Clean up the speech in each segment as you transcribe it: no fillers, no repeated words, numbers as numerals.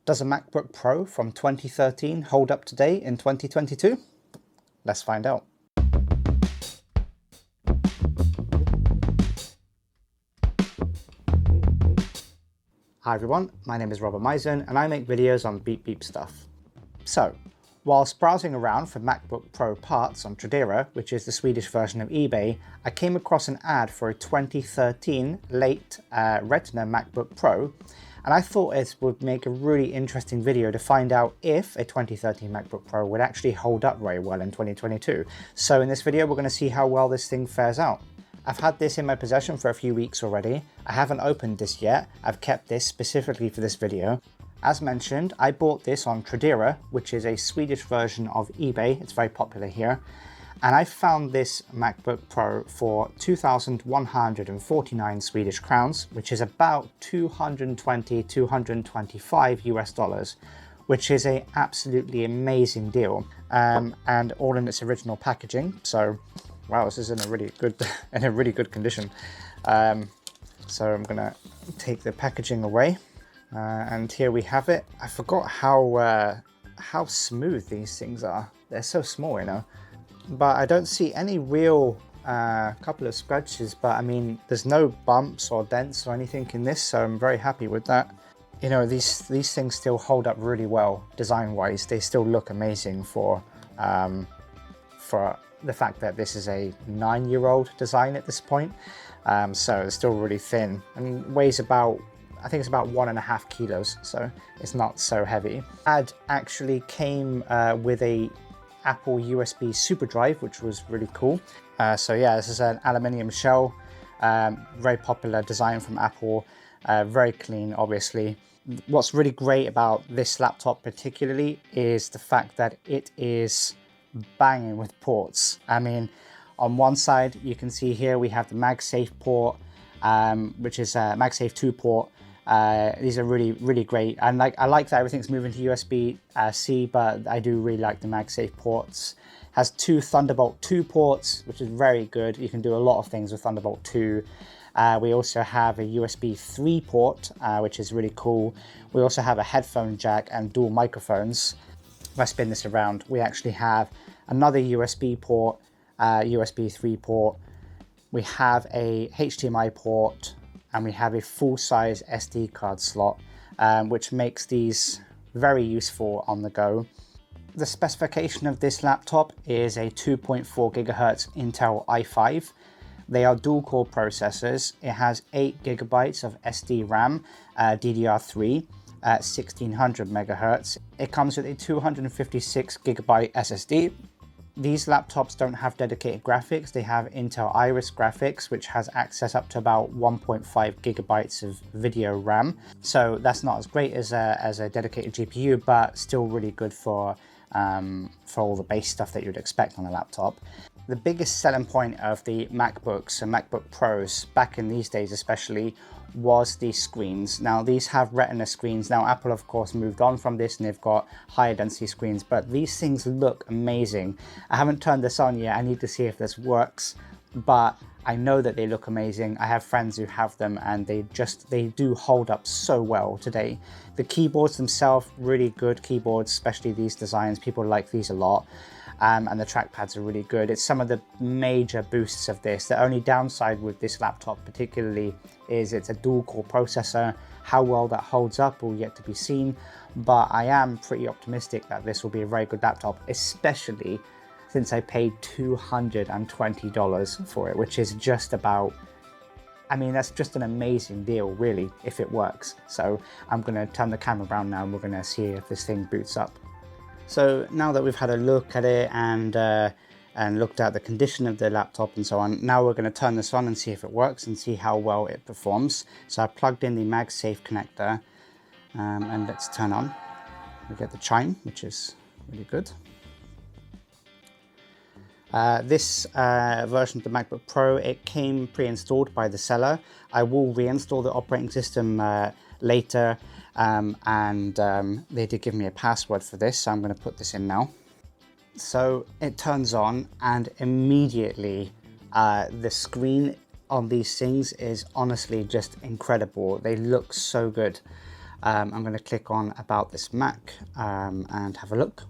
Does a MacBook Pro from 2013 hold up today in 2022? Let's find out. Hi everyone, my name is Robert Mizen and I make videos on beep stuff. So, whilst browsing around for MacBook Pro parts on Tradera, which is the Swedish version of eBay, I came across an ad for a 2013 late Retina MacBook Pro, and I thought it would make a really interesting video to find out if a 2013 MacBook Pro would actually hold up very well in 2022. So in this video, we're going to see how well this thing fares out. I've had this in my possession for a few weeks already. I haven't opened this yet. I've kept this specifically for this video. As mentioned, I bought this on Tradera, which is a Swedish version of eBay. It's very popular here. And I found this MacBook Pro for 2,149 Swedish crowns, which is about 220, 225 US dollars, which is an absolutely amazing deal. And all in its original packaging. So, wow, this is in a really good condition. So I'm gonna take the packaging away. And here we have it. I forgot how smooth these things are. They're so small, you know. But I don't see any real couple of scratches, but I mean, there's no bumps or dents or anything in this, so I'm very happy with that. You know, these things still hold up really well design-wise. They still look amazing for the fact that this is a 9-year-old design at this point. So it's still really thin and weighs about, I think it's about 1.5 kilos, so it's not so heavy. Ad actually came with a Apple USB super drive, which was really cool. So yeah, this is an aluminium shell, very popular design from Apple, very clean, obviously. What's really great about this laptop particularly is the fact that it is banging with ports. I mean, on one side, you can see here we have the MagSafe port, which is a MagSafe 2 port. These are really great, and I like that everything's moving to USB-C, but I do really like the MagSafe ports. Has 2 Thunderbolt 2 ports, which is very good. You can do a lot of things with Thunderbolt 2. We also have a USB 3 port, which is really cool. We also have a headphone jack and dual microphones. If I spin this around, we actually have another USB port, USB 3 port. We have a HDMI port, and we have a full-size SD card slot, which makes these very useful on the go. The specification of this laptop is a 2.4 gigahertz Intel i5. They are dual-core processors. It has 8 gigabytes of SD RAM, DDR3 at 1600 megahertz. It comes with a 256 gigabyte SSD. These laptops don't have dedicated graphics. They have Intel Iris graphics, which has access up to about 1.5 gigabytes of video RAM. So that's not as great as a dedicated GPU, but still really good for all the base stuff that you'd expect on a laptop. The biggest selling point of the MacBooks and MacBook Pros back in these days especially was the screens. Now these have Retina screens. Now Apple of course moved on from this and they've got higher density screens, but these things look amazing. I haven't turned this on yet. I need to see if this works, but I know that they look amazing. I have friends who have them and they do hold up so well today. The keyboards themselves, really good keyboards, especially these designs. People like these a lot. And the trackpads are really good. It's some of the major boosts of this. The only downside with this laptop particularly is it's a dual-core processor. How well that holds up will yet to be seen, but I am pretty optimistic that this will be a very good laptop, especially since I paid $220 for it, which is just about, I mean, that's just an amazing deal, really, if it works. So I'm gonna turn the camera around now and we're gonna see if this thing boots up. So now that we've had a look at it and looked at the condition of the laptop and so on, now we're going to turn this on and see if it works and see how well it performs. So I plugged in the MagSafe connector and let's turn on. We get the chime, which is really good. This version of the MacBook Pro, it came pre-installed by the seller. I will reinstall the operating system later, they did give me a password for this, so I'm going to put this in now. So it turns on and immediately the screen on these things is honestly just incredible. They look so good. I'm going to click on about this Mac and have a look.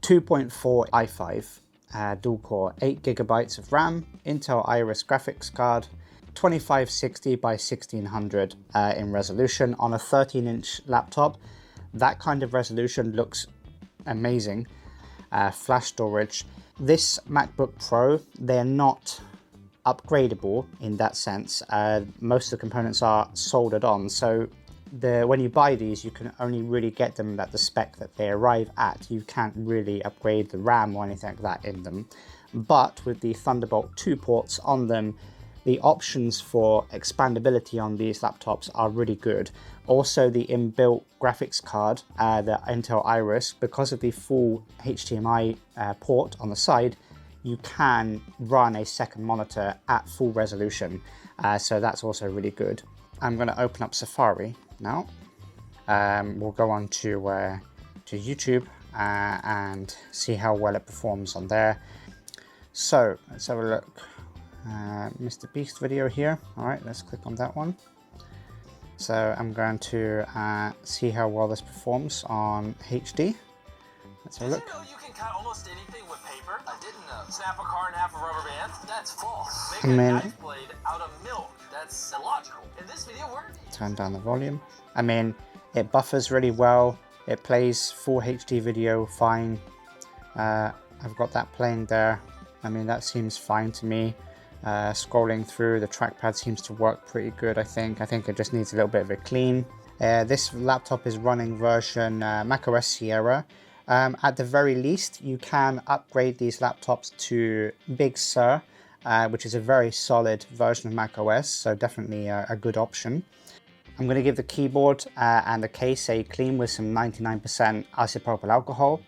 2.4 i5, dual core, 8 gigabytes of RAM, Intel Iris graphics card, 2560 by 1600 in resolution on a 13-inch laptop. That kind of resolution looks amazing. Flash storage. This MacBook Pro, they're not upgradable in that sense. Most of the components are soldered on, so when you buy these, you can only really get them at the spec that they arrive at. You can't really upgrade the RAM or anything like that in them. But with the Thunderbolt 2 ports on them, the options for expandability on these laptops are really good. Also, the inbuilt graphics card, the Intel Iris, because of the full HDMI port on the side, you can run a second monitor at full resolution. So that's also really good. I'm going to open up Safari now. We'll go on to YouTube and see how well it performs on there. So let's have a look. Mr. Beast video here. All right, let's click on that one. So I'm going to see how well this performs on HD. Let's have a look. Did you know you can cut almost anything with paper? I didn't know. Snap a car in half with rubber band? That's false. Make a knife blade out of milk? That's illogical. In this video, we're turn down the volume. I mean, it buffers really well. It plays full HD video fine. I've got that playing there. I mean, that seems fine to me. Scrolling through, the trackpad seems to work pretty good, I think. It just needs a little bit of a clean. This laptop is running version macOS Sierra. At the very least, you can upgrade these laptops to Big Sur, which is a very solid version of macOS, so definitely a good option. I'm going to give the keyboard and the case a clean with some 99% isopropyl alcohol.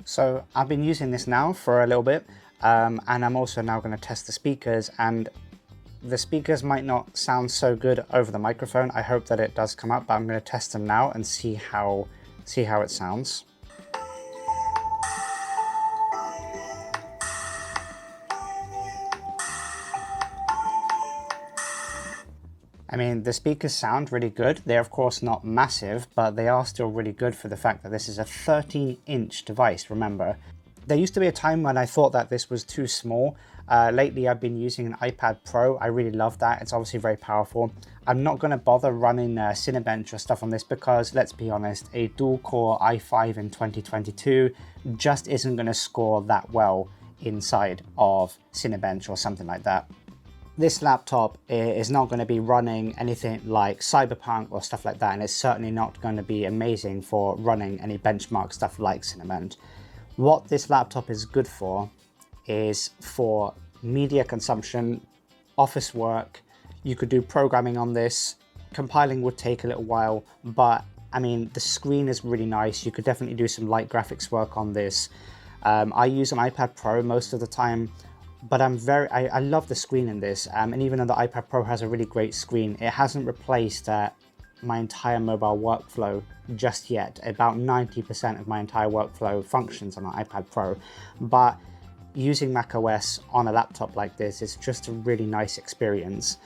So I've been using this now for a little bit, and I'm also now going to test the speakers, and the speakers might not sound so good over the microphone. I hope that it does come up, but I'm going to test them now and see how it sounds. I mean, the speakers sound really good. They're of course not massive, but they are still really good for the fact that this is a 13-inch device, remember. There used to be a time when I thought that this was too small. Lately I've been using an iPad Pro. I really love that. It's obviously very powerful. I'm not going to bother running Cinebench or stuff on this because, let's be honest, a dual-core i5 in 2022 just isn't going to score that well inside of Cinebench or something like that. This laptop is not going to be running anything like Cyberpunk or stuff like that, and it's certainly not going to be amazing for running any benchmark stuff like Cinebench. What this laptop is good for is for media consumption, office work. You could do programming on this. Compiling would take a little while, but I mean, the screen is really nice. You could definitely do some light graphics work on this. I use an iPad Pro most of the time, but I love the screen in this, and even though the iPad Pro has a really great screen, it hasn't replaced my entire mobile workflow just yet. About 90% of my entire workflow functions on an iPad Pro, but using macOS on a laptop like this is just a really nice experience.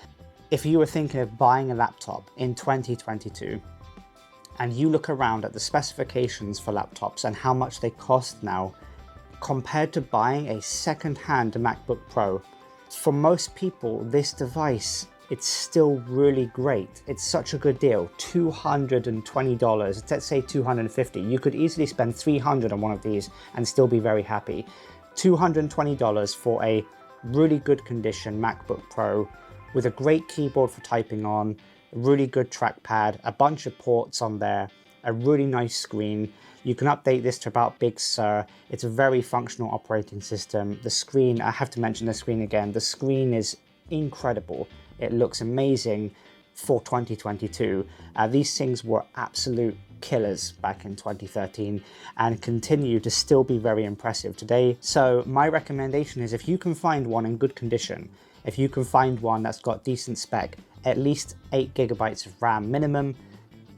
If you were thinking of buying a laptop in 2022, and you look around at the specifications for laptops and how much they cost now, compared to buying a second-hand MacBook Pro, for most people, this device, it's still really great. It's such a good deal. $220, let's say $250. You could easily spend $300 on one of these and still be very happy. $220 for a really good condition MacBook Pro with a great keyboard for typing on, a really good trackpad, a bunch of ports on there, a really nice screen. You can update this to about Big Sur. It's a very functional operating system. The screen, I have to mention the screen again. The screen is incredible. It looks amazing for 2022. These things were absolute killers back in 2013 and continue to still be very impressive today. So my recommendation is, if you can find one in good condition, if you can find one that's got decent spec, at least 8 gigabytes of RAM minimum,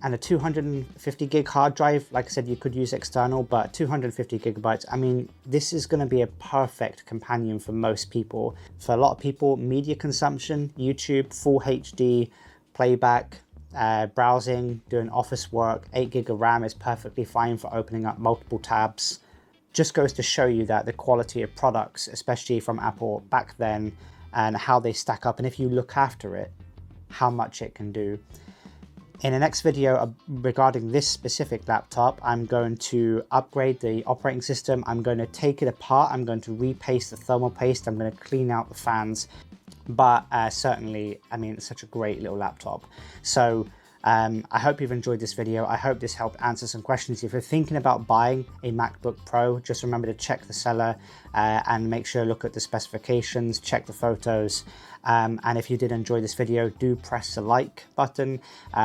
and a 250 gig hard drive. Like I said, you could use external, but 250 gigabytes, I mean, this is going to be a perfect companion for most people. For a lot of people, media consumption, YouTube, full HD, playback, browsing, doing office work, 8 gig of RAM is perfectly fine for opening up multiple tabs. Just goes to show you that the quality of products, especially from Apple back then, and how they stack up, and if you look after it, how much it can do. In the next video regarding this specific laptop, I'm going to upgrade the operating system. I'm going to take it apart. I'm going to repaste the thermal paste. I'm going to clean out the fans. But certainly, I mean, it's such a great little laptop. So I hope you've enjoyed this video. I hope this helped answer some questions. If you're thinking about buying a MacBook Pro, just remember to check the seller and make sure to look at the specifications, check the photos. And if you did enjoy this video, do press the like button,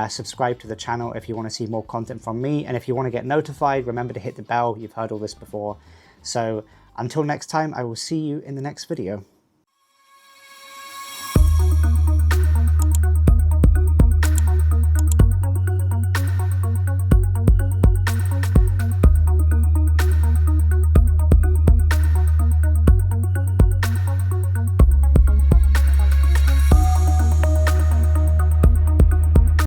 subscribe to the channel if you want to see more content from me. And if you want to get notified, remember to hit the bell. You've heard all this before. So until next time, I will see you in the next video.